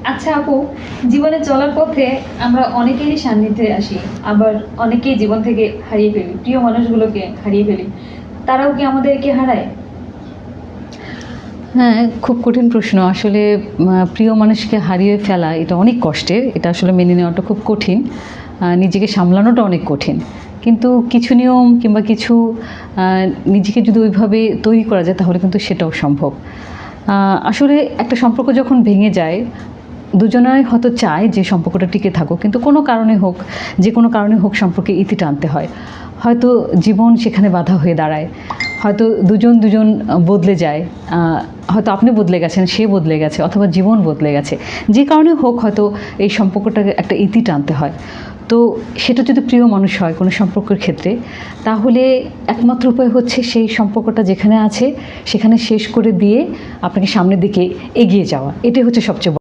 আচ্ছা আপু, জীবনে চলার পথে আমরা অনেকেরই সান্নিধ্যে আসি, আবার অনেকেই জীবন থেকে হারিয়ে ফেলি, প্রিয় মানুষগুলোকে হারিয়ে ফেলি। তারাও কি আমাদেরকে হারায়? হ্যাঁ, খুব কঠিন প্রশ্ন। আসলে প্রিয় মানুষকে হারিয়ে ফেলা এটা অনেক কষ্টের। এটা আসলে মেনে নেওয়াটা খুব কঠিন। নিজেকে সামলানোটা অনেক কঠিন। কিন্তু কিছু নিয়ম কিংবা কিছু আ নিজেকে যদি ওইভাবে তৈরি করা যায় তাহলে কিন্তু সেটাও সম্ভব। আসলে একটা সম্পর্ক যখন ভেঙে যায়, দুজনাই হয়তো চায় যে সম্পর্কটা টিকে থাকুক। কিন্তু কোনো কারণে হোক, যে কোনো কারণে হোক সম্পর্কে ইতি টানতে হয়। হয়তো জীবন সেখানে বাধা হয়ে দাঁড়ায়। হয়তো দুজন বদলে যায়। আ হয়তো আপনি বদলে গেছেন, সে বদলে গেছে অথবা জীবন বদলে গেছে। যে কারণে হোক হয়তো এই সম্পর্কটাকে একটা ইতি টানতে হয়। তো সেটা যদি প্রিয় মানুষ হয় কোনো সম্পর্কের ক্ষেত্রে, তাহলে একমাত্র উপায় হচ্ছে সেই সম্পর্কটা যেখানে আছে সেখানে শেষ করে দিয়ে আপনাকে সামনের দিকে এগিয়ে যাওয়া। এটাই হচ্ছে সবচেয়ে